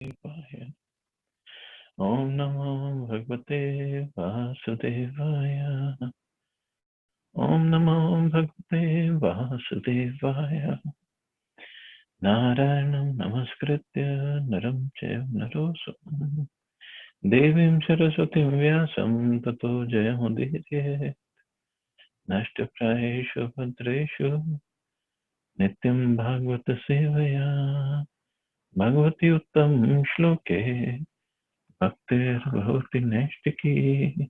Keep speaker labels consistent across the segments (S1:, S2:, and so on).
S1: Vasudevaya. Om Namo Bhagavate Vasudevaya. Om Namo Bhagavate Vasudevaya. Narayanam Namaskritya Naram Chaiva Narosam Devim Saraswatim Vyasam Tato Jayamudire Nashtaprayeshu Bhadreshu Nityam Bhagavata Sevaya Bhagavati Uttam Shloke Bhaktir Bhavati Naistiki.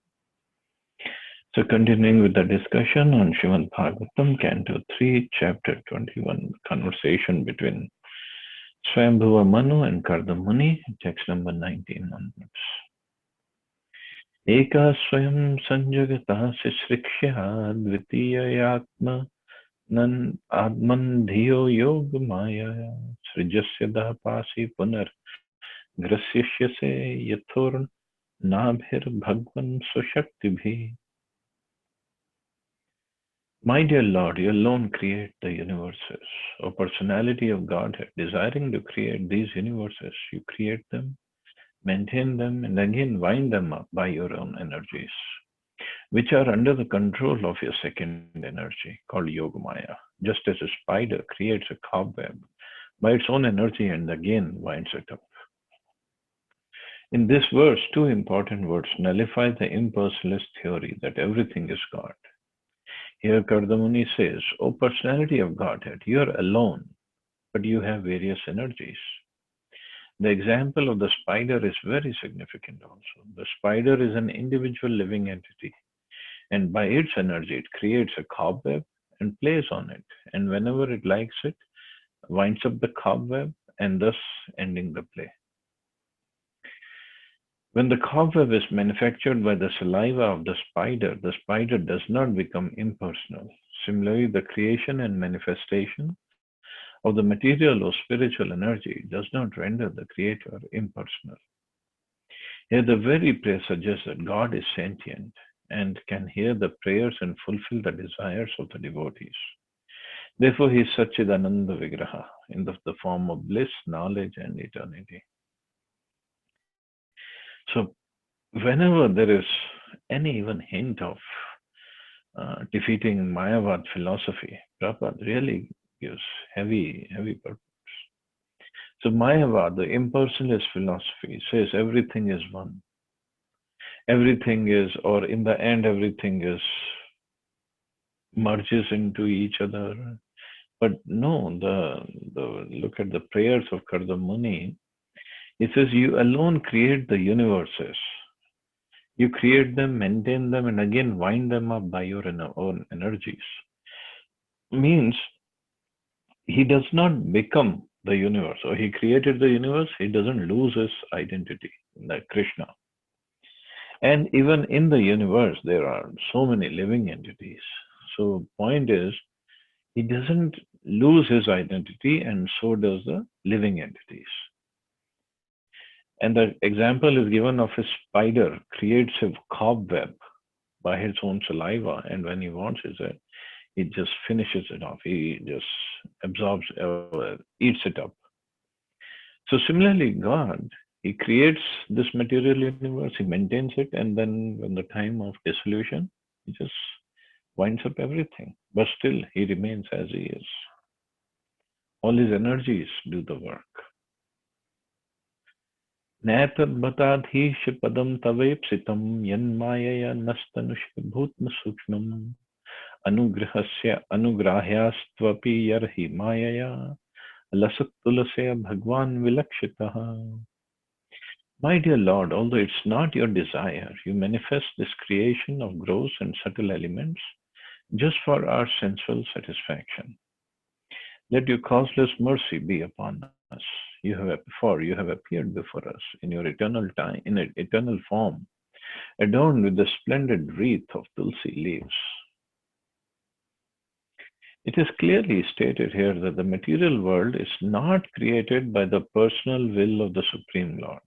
S1: So continuing with the discussion on Srimad Bhagavatam, Canto 3, Chapter 21, conversation between Swayambhuva Manu and Kardamuni, text number 19 onwards. Eka swayam sanjagata sisrikshya dvitiyayatma nan adman dhiyo yog maya srijasya dapasi punar grasyashyase yathur nabhir bhagwan sushakti. My dear Lord, you alone create the universes. O personality of Godhead, desiring to create these universes, you create them, maintain them, and again wind them up by your own energies, which are under the control of your second energy, called Yogamaya. Just as a spider creates a cobweb by its own energy and again winds it up. In this verse, two important words nullify the impersonalist theory that everything is God. Here Kardamuni says, O personality of Godhead, you are alone, but you have various energies. The example of the spider is very significant also. The spider is an individual living entity, and by its energy, it creates a cobweb and plays on it. And whenever it likes it, winds up the cobweb and thus ending the play. When the cobweb is manufactured by the saliva of the spider does not become impersonal. Similarly, the creation and manifestation of the material or spiritual energy does not render the creator impersonal. Here, the very prayer suggests that God is sentient and can hear the prayers and fulfill the desires of the devotees. Therefore, he is Satchidananda Vigraha in the form of bliss, knowledge, and eternity. So, whenever there is any even hint of defeating Mayavad philosophy, Prabhupada really gives heavy purpose. So Mayavad, the impersonalist philosophy, says everything is one. Everything is, or in the end, everything is merges into each other. But no, the look at the prayers of Kardamuni. It says you alone create the universes. You create them, maintain them, and again wind them up by your own energies. Means he does not become the universe, or he created the universe, he doesn't lose his identity, like Krishna. And even in the universe, there are so many living entities. So point is, he doesn't lose his identity, and so does the living entities. And the example is given of a spider creates a cobweb by his own saliva, and when he wants it, he just finishes it off. He just absorbs, eats it up. So similarly, God, he creates this material universe, he maintains it, and then when the time of dissolution, he just winds up everything. But still, he remains as he is. All his energies do the work. Natadbhatadhish padam tavepsitam yanmayaya nastanushya bhutma sukshmam anugrahasya anugrahyastvapi yarhi mayaya lasatulasya bhagwan vilakshitaha. My dear Lord, although it's not your desire, you manifest this creation of gross and subtle elements just for our sensual satisfaction. Let your causeless mercy be upon us. You have appeared before us in your eternal time, in an eternal form, adorned with the splendid wreath of tulsi leaves. It is clearly stated here that the material world is not created by the personal will of the Supreme Lord.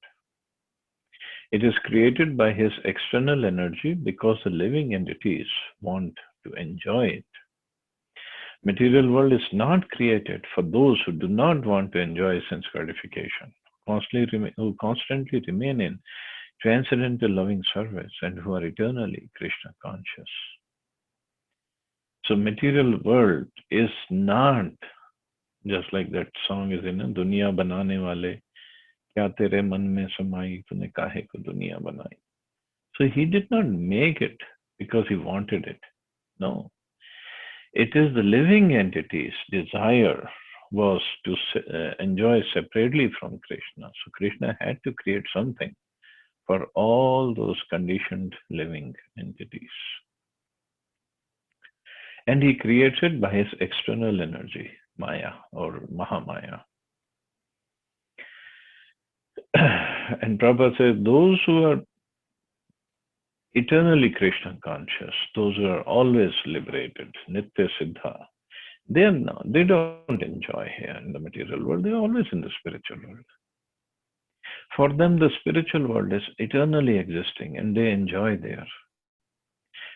S1: It is created by his external energy because the living entities want to enjoy it. Material world is not created for those who do not want to enjoy sense gratification. constantly remain in transcendental loving service and who are eternally Krishna conscious. So material world is not just like that song is in Duniya banane wale kya tere man mein samai tune kahe ko duniya banai. So he did not make it because he wanted it. No, it is the living entity's desire was to enjoy separately from Krishna. So Krishna had to create something for all those conditioned living entities. And he creates it by his external energy, Maya or Mahamaya. And Prabhupada says those who are eternally Krishna conscious, those who are always liberated, Nitya Siddha, they don't enjoy here in the material world, they're always in the spiritual world. For them, the spiritual world is eternally existing and they enjoy there.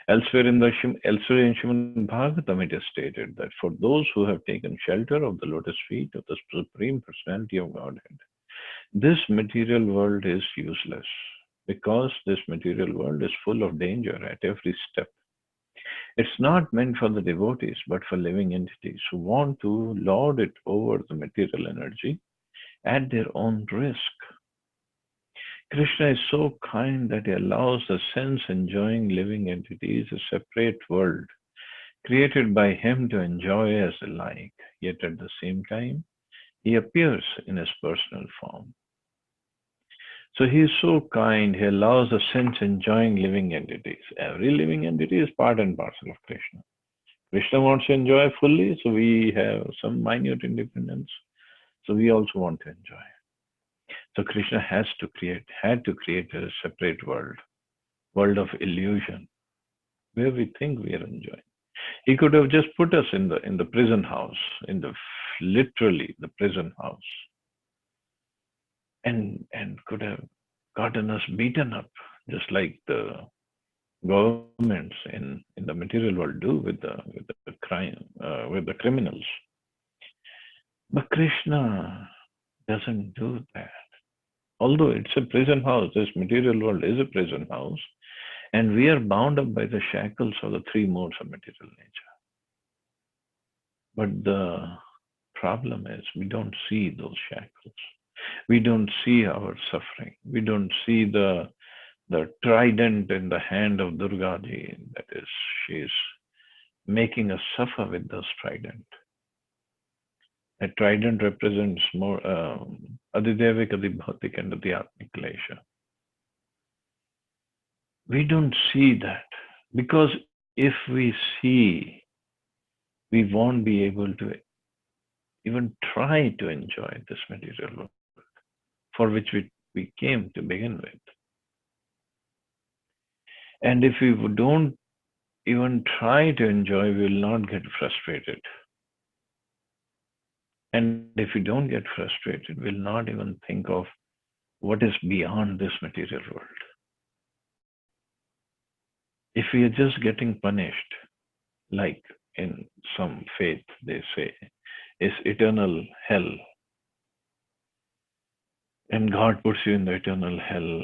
S1: Elsewhere in Srimad Bhagavatam, it is stated that for those who have taken shelter of the lotus feet of the Supreme Personality of Godhead, this material world is useless because this material world is full of danger at every step. It's not meant for the devotees, but for living entities who want to lord it over the material energy at their own risk. Krishna is so kind that he allows the sense enjoying living entities a separate world created by him to enjoy as they like, yet at the same time, he appears in his personal form. So he is so kind, he allows the sense enjoying living entities. Every living entity is part and parcel of Krishna. Krishna wants to enjoy fully, so we have some minute independence. So we also want to enjoy. So Krishna had to create a separate world of illusion, where we think we are enjoying. He could have just put us in the prison house, literally the prison house, and could have gotten us beaten up, just like the governments in the material world do with the crime with the criminals. But Krishna doesn't do that. Although it's a prison house, this material world is a prison house, and we are bound up by the shackles of the three modes of material nature. But the problem is we don't see those shackles. We don't see our suffering. We don't see the trident in the hand of Durga Ji. That is, she is making us suffer with this trident. A trident represents more Adidevik, Adibhautik, and Adhyatmik Klesha. We don't see that because if we see, we won't be able to even try to enjoy this material world for which we came to begin with. And if we don't even try to enjoy, we will not get frustrated. And if we don't get frustrated, we'll not even think of what is beyond this material world. If we are just getting punished, like in some faith they say, is eternal hell, and God puts you in the eternal hell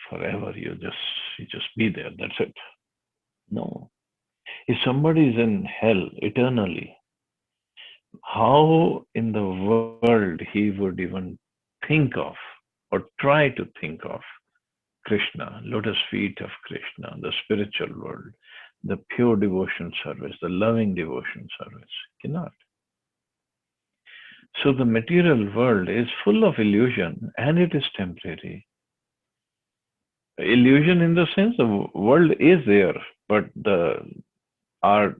S1: forever, you just be there, that's it. No. If somebody is in hell eternally, how in the world he would even think of or try to think of Krishna, lotus feet of Krishna, the spiritual world, the pure devotion service, the loving devotion service? Cannot. So the material world is full of illusion and it is temporary. Illusion in the sense the world is there, but our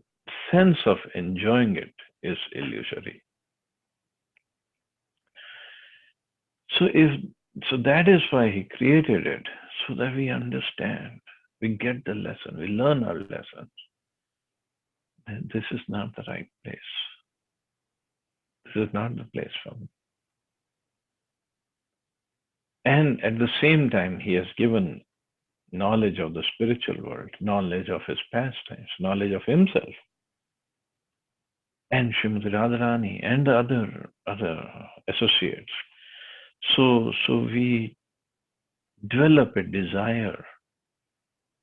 S1: sense of enjoying it is illusory. So that is why he created it, so that we understand, we get the lesson, we learn our lessons. And this is not the right place. This is not the place for me. And at the same time, he has given knowledge of the spiritual world, knowledge of his pastimes, knowledge of himself. And Srimati Radharani and the other associates. So we develop a desire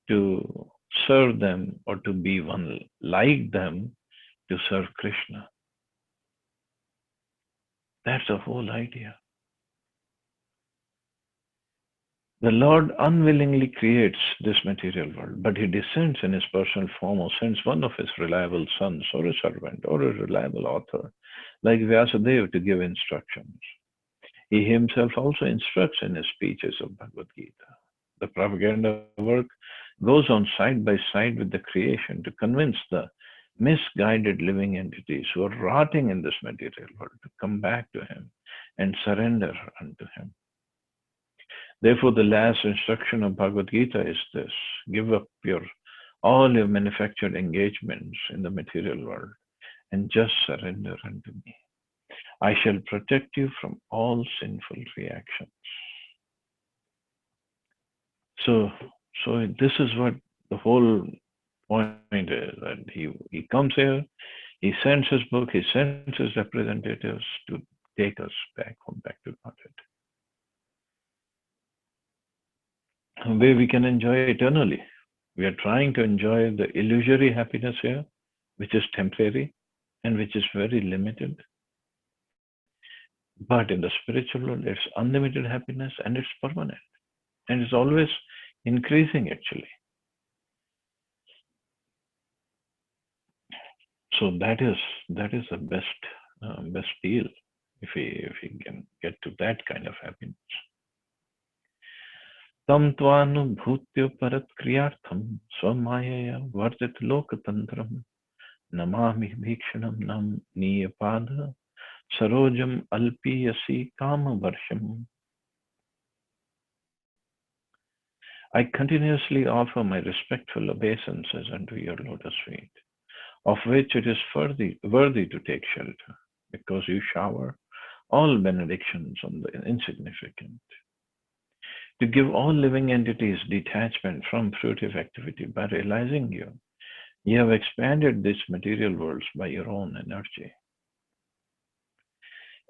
S1: to serve them or to be one like them, to serve Krishna. That's the whole idea. The Lord unwillingly creates this material world, but He descends in His personal form or sends one of His reliable sons or a servant or a reliable author, like Vyasadeva, to give instructions. He himself also instructs in his speeches of Bhagavad Gita. The propaganda work goes on side by side with the creation to convince the misguided living entities who are rotting in this material world to come back to Him and surrender unto Him. Therefore, the last instruction of Bhagavad Gita is this: give up all your manufactured engagements in the material world and just surrender unto me. I shall protect you from all sinful reactions. So, so this is what the whole point is. That he comes here, he sends his book, he sends his representatives to take us back home, back to Godhead, where we can enjoy eternally. We are trying to enjoy the illusory happiness here, which is temporary and which is very limited. But in the spiritual world, it's unlimited happiness and it's permanent and it's always increasing actually. So that is the best deal if we can get to that kind of happiness. Tam tvanubhutya paratkriyartham swamaya vartit lokatantram namami bhikshanam nam niyapada sarojam alpiyasi kama varsham. I continuously offer my respectful obeisances unto your lotus feet, of which it is worthy to take shelter, because you shower all benedictions on the insignificant. To give all living entities detachment from fruitive activity by realizing you, you have expanded these material worlds by your own energy.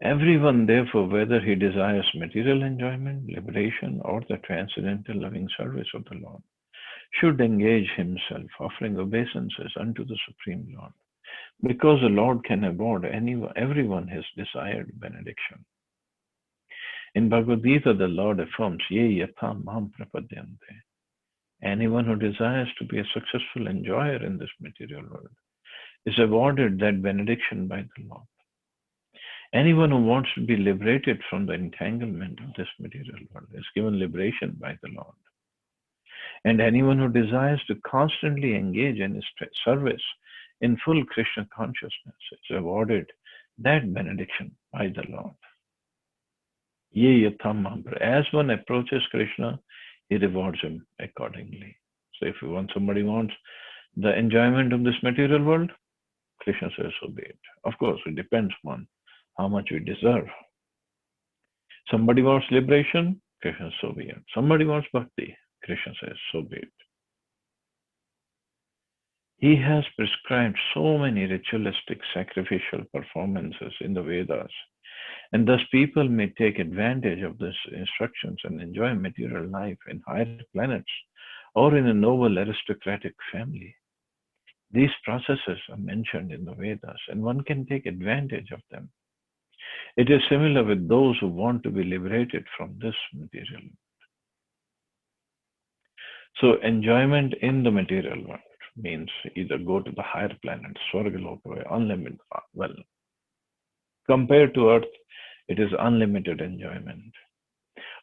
S1: Everyone, therefore, whether he desires material enjoyment, liberation, or the transcendental loving service of the Lord, should engage himself, offering obeisances unto the Supreme Lord, because the Lord can award everyone his desired benediction. In Bhagavad Gita, the Lord affirms, Ye yatha mam prapadyante. Anyone who desires to be a successful enjoyer in this material world is awarded that benediction by the Lord. Anyone who wants to be liberated from the entanglement of this material world is given liberation by the Lord. And anyone who desires to constantly engage in his service in full Krishna consciousness is awarded that benediction by the Lord. Ye yatham mampra. As one approaches Krishna, he rewards him accordingly. So if somebody wants the enjoyment of this material world, Krishna says, so be it. Of course, it depends on how much we deserve. Somebody wants liberation, Krishna, so be it. Somebody wants bhakti, Krishna says, so be it. He has prescribed so many ritualistic sacrificial performances in the Vedas, and thus people may take advantage of these instructions and enjoy material life in higher planets or in a noble aristocratic family. These processes are mentioned in the Vedas, and one can take advantage of them. It is similar with those who want to be liberated from this material. So, enjoyment in the material world means either go to the higher planets, Swargaloka, unlimited. Well, compared to Earth, it is unlimited enjoyment.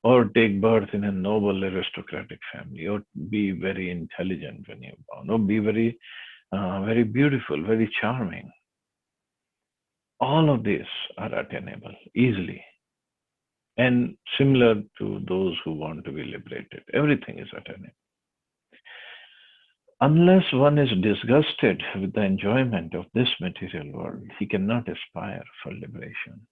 S1: Or take birth in a noble aristocratic family, or be very intelligent when you're born, or be very beautiful, very charming. All of these are attainable easily and similar to those who want to be liberated. Everything is attainable. Unless one is disgusted with the enjoyment of this material world, he cannot aspire for liberation.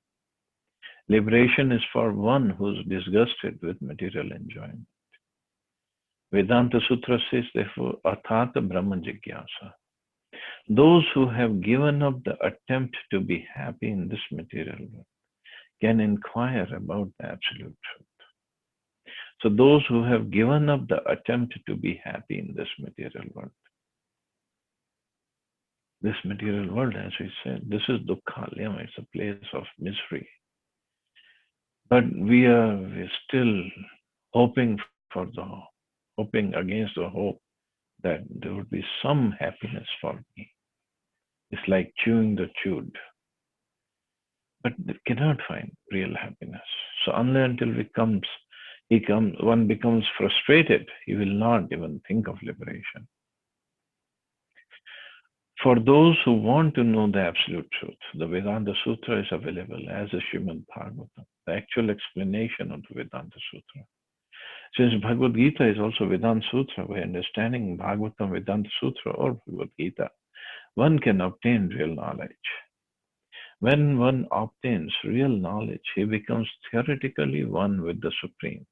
S1: Liberation is for one who is disgusted with material enjoyment. Vedanta Sutra says, therefore, Athata Brahma Jigyasa. Those who have given up the attempt to be happy in this material world can inquire about the absolute truth. So those who have given up the attempt to be happy in this material world, as we said, this is dukkhalayam, it's a place of misery. But we're still hoping hoping against the hope that there would be some happiness for me. It's like chewing the chewed, but they cannot find real happiness. So until one becomes frustrated, he will not even think of liberation. For those who want to know the absolute truth, the Vedanta Sutra is available as a Srimad Bhagavatam, the actual explanation of the Vedanta Sutra. Since Bhagavad Gita is also Vedanta Sutra, by understanding Bhagavatam, Vedanta Sutra, or Bhagavad Gita, one can obtain real knowledge. When one obtains real knowledge, he becomes theoretically one with the Supreme.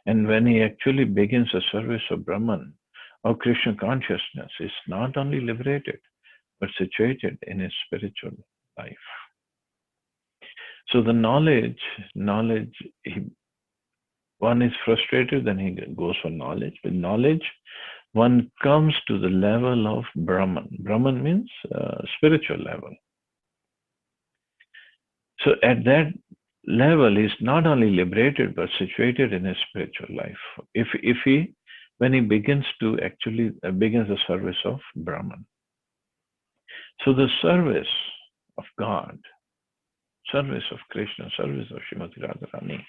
S1: And when he actually begins the service of Brahman, or Krishna consciousness, is not only liberated, but situated in his spiritual life. So the knowledge, one is frustrated, then he goes for knowledge. With knowledge, one comes to the level of Brahman. Brahman means spiritual level. So at that level, he's not only liberated, but situated in his spiritual life. When he begins the service of Brahman. So the service of God, service of Krishna, service of Srimati Radharani,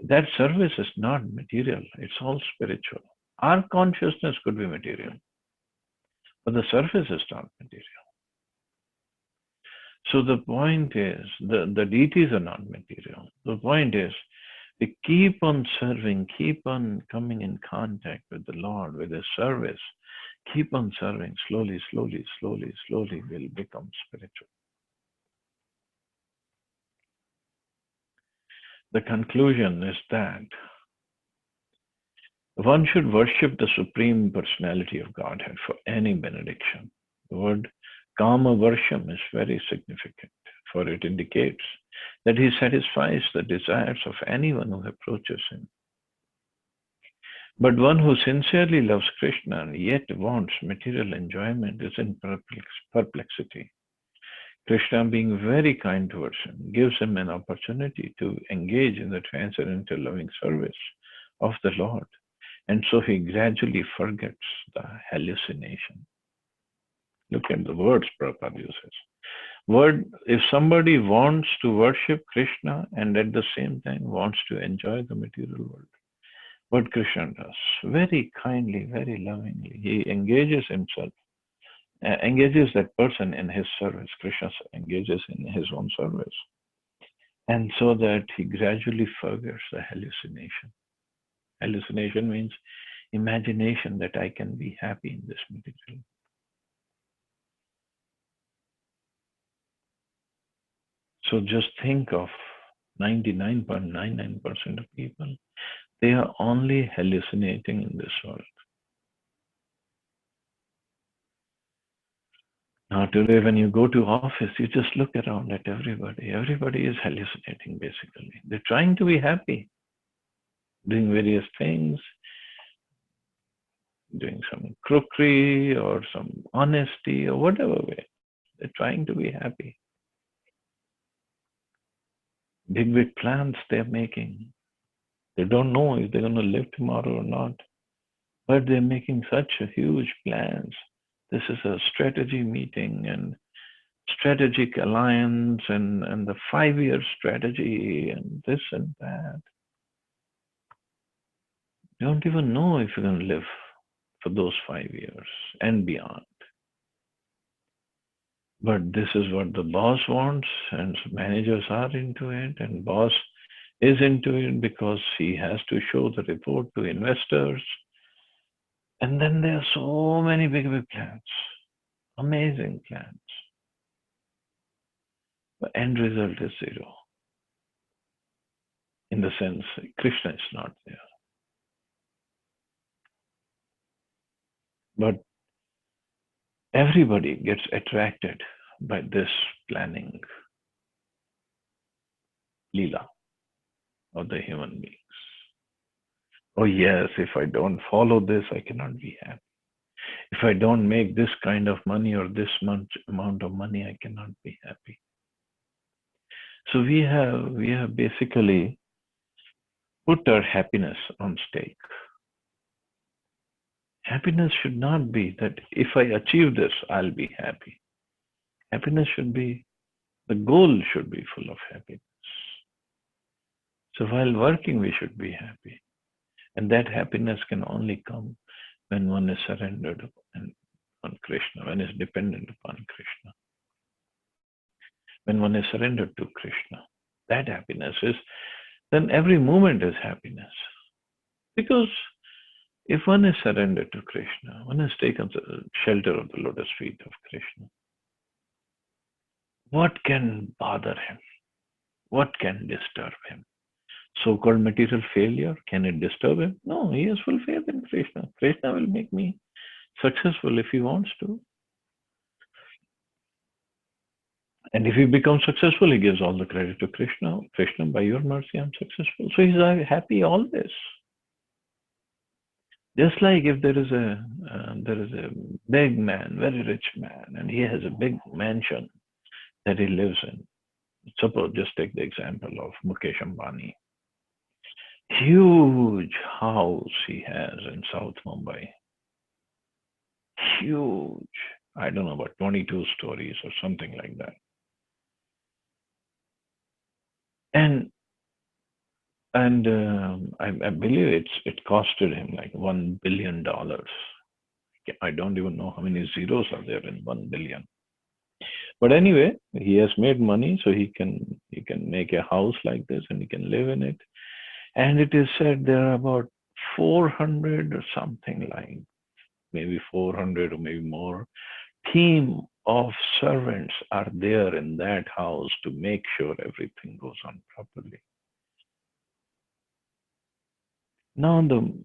S1: that service is not material, it's all spiritual. Our consciousness could be material, but the service is not material. So the point is, the deities are not material. The point is, we keep on serving, keep on coming in contact with the Lord, with His service, keep on serving, slowly we'll become spiritual. The conclusion is that one should worship the Supreme Personality of Godhead for any benediction. The word Kama Varsham is very significant, for it indicates that he satisfies the desires of anyone who approaches him. But one who sincerely loves Krishna and yet wants material enjoyment is in perplexity. Krishna, being very kind towards him, gives him an opportunity to engage in the transcendental loving service of the Lord. And so he gradually forgets the hallucination. Look at the words Prabhupada uses. If somebody wants to worship Krishna and at the same time wants to enjoy the material world, what Krishna does, very kindly, very lovingly, he engages that person in his service. Krishna engages in his own service. And so that he gradually forgets the hallucination. Hallucination means imagination that I can be happy in this material. So just think of 99.99% of people. They are only hallucinating in this world. Now today when you go to office, you just look around at everybody. Everybody is hallucinating basically. They're trying to be happy, doing various things, doing some crookery or some honesty or whatever way. They're trying to be happy. Big plans they're making. They don't know if they're going to live tomorrow or not, but they're making such a huge plans. This is a strategy meeting and strategic alliance and the 5-year strategy and this and that. You don't even know if you're going to live for those 5 years and beyond. But this is what the boss wants, and managers are into it, and boss is into it because he has to show the report to investors. And then there are so many big plans, amazing plans. The end result is zero. In the sense, Krishna is not there. But everybody gets attracted by this planning. Leela of the human beings. Oh, yes, if I don't follow this, I cannot be happy. If I don't make this kind of money or this much amount of money, I cannot be happy. So we have basically put our happiness on stake. Happiness should not be that if I achieve this, I'll be happy. Happiness should be, the goal should be full of happiness. So while working, we should be happy. And that happiness can only come when one is surrendered on Krishna, when is dependent upon Krishna, when one is surrendered to Krishna. That happiness is, then every moment is happiness. Because if one is surrendered to Krishna, one has taken the shelter of the lotus feet of Krishna, what can bother him? What can disturb him? So-called material failure, can it disturb him? No, he has full faith in Krishna. Krishna will make me successful if he wants to. And if he becomes successful, he gives all the credit to Krishna. Krishna, by your mercy, I'm successful. So he's happy always. Just like if there is a big man, very rich man, and he has a big mansion that he lives in. Suppose, just take the example of Mukesh Ambani. Huge house he has in South Mumbai. Huge. I don't know, about 22 stories or something like that. And I believe it costed him like $1 billion. I don't even know how many zeros are there in 1 billion. But anyway, he has made money, so he can make a house like this and he can live in it. And it is said there are about 400 or something, like maybe 400 or maybe more team of servants are there in that house to make sure everything goes on properly. Now the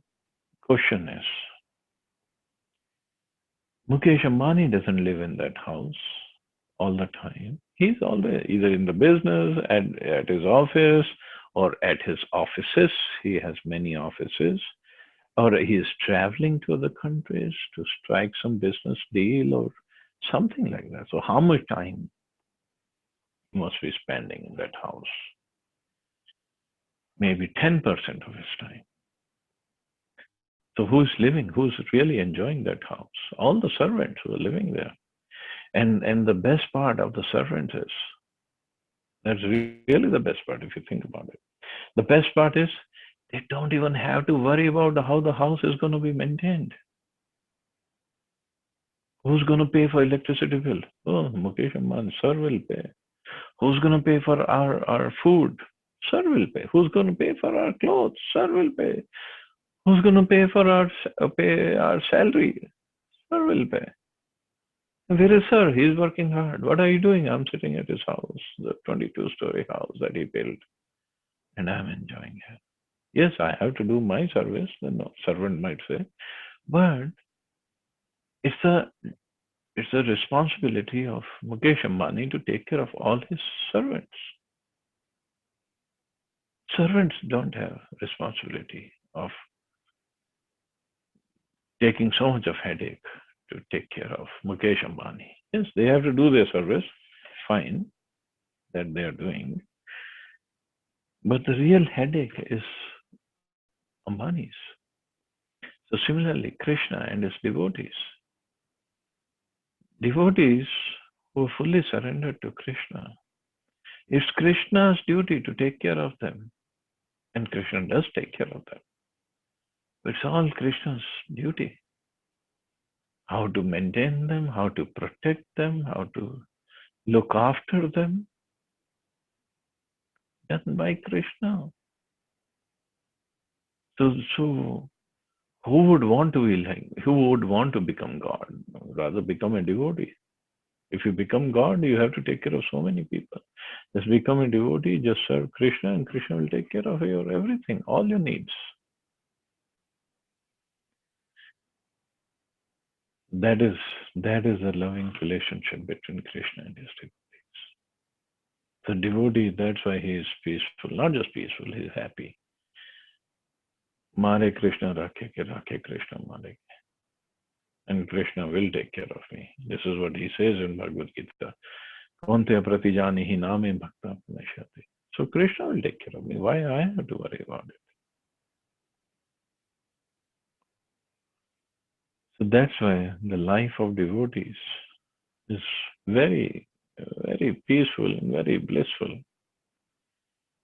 S1: question is, Mukesh Ambani doesn't live in that house all the time. He's always either in the business, at his office, or at his offices. He has many offices. Or he is traveling to other countries to strike some business deal or something like that. So how much time he must be spending in that house? Maybe 10% of his time. So who's living? Who's really enjoying that house? All the servants who are living there. And the best part of the servants is, that's really the best part if you think about it. The best part is they don't even have to worry about how the house is going to be maintained. Who's going to pay for electricity bill? Oh, Mukesh Ambani, sir will pay. Who's going to pay for our food? Sir will pay. Who's going to pay for our clothes? Sir will pay. Who's going to pay our salary? Sir will pay. Where is sir? He's working hard. What are you doing? I'm sitting at his house, the 22-story house that he built, and I'm enjoying it. Yes, I have to do my service, the servant might say, but it's a it's a responsibility of Mukesh Ambani to take care of all his servants. Servants don't have responsibility of taking so much of headache to take care of Mukesh Ambani. Yes, they have to do their service, fine, that they are doing. But the real headache is Ambani's. So similarly, Krishna and his devotees who fully surrendered to Krishna, it's Krishna's duty to take care of them. And Krishna does take care of them. It's all Krishna's duty. How to maintain them, how to protect them, how to look after them. Done by Krishna. So who would want to be like, who would want to become God? Rather become a devotee. If you become God, you have to take care of so many people. Just become a devotee, just serve Krishna, and Krishna will take care of your everything, all your needs. That is a loving relationship between Krishna and his devotees. The devotee, that's why he is peaceful. Not just peaceful, he is happy. Mare Krishna rakhe Krishna mare. And Krishna will take care of me. This is what he says in Bhagavad Gita. Konte pratijani hi name bhakta pranashyati. So Krishna will take care of me. Why I have to worry about it? So that's why the life of devotees is very, very peaceful and very blissful.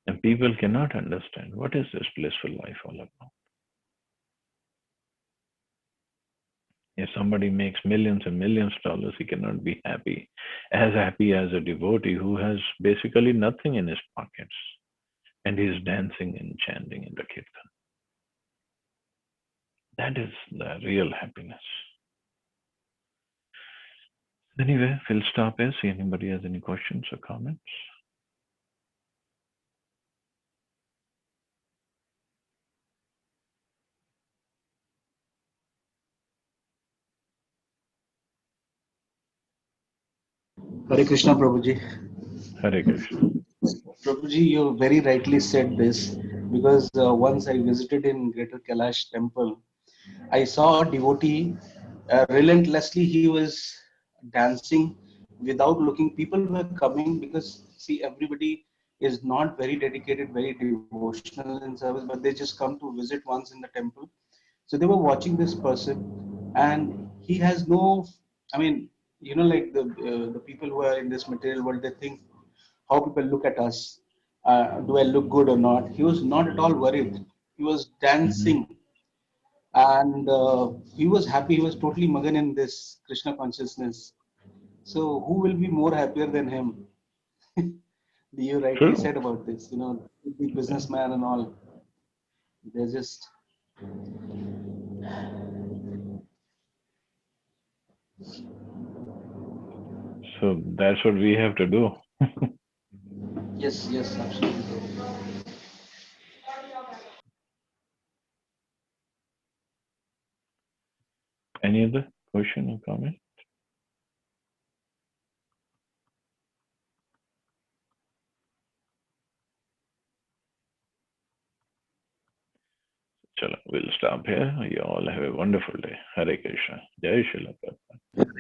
S1: And people cannot understand what is this blissful life all about. If somebody makes millions and millions of dollars, he cannot be happy as a devotee who has basically nothing in his pockets and he's dancing and chanting in the kirtan. That is the real happiness. Anyway, we'll stop here. See anybody has any questions or comments.
S2: Hare Krishna, Prabhuji.
S1: Hare Krishna.
S2: Prabhuji, you very rightly said this because once I visited in Greater Kailash temple, I saw a devotee relentlessly. He was dancing without looking. People were coming because see, everybody is not very dedicated, very devotional in service, but they just come to visit once in the temple. So they were watching this person, and he has no. I mean, like the people who are in this material world, they think how people look at us. Do I look good or not? He was not at all worried. He was
S1: Mm-hmm.
S2: dancing and he was happy. He was totally magan in this Krishna consciousness. So who will be more happier than him? You rightly
S1: True.
S2: said about this. Big
S1: Yeah.
S2: businessman and all. They're just
S1: So that's what we have to do.
S2: yes, yes, absolutely.
S1: Any other question or comment? Chalo, we'll stop here. You all have a wonderful day. Hare Krishna. Jai Shri Prabhupada.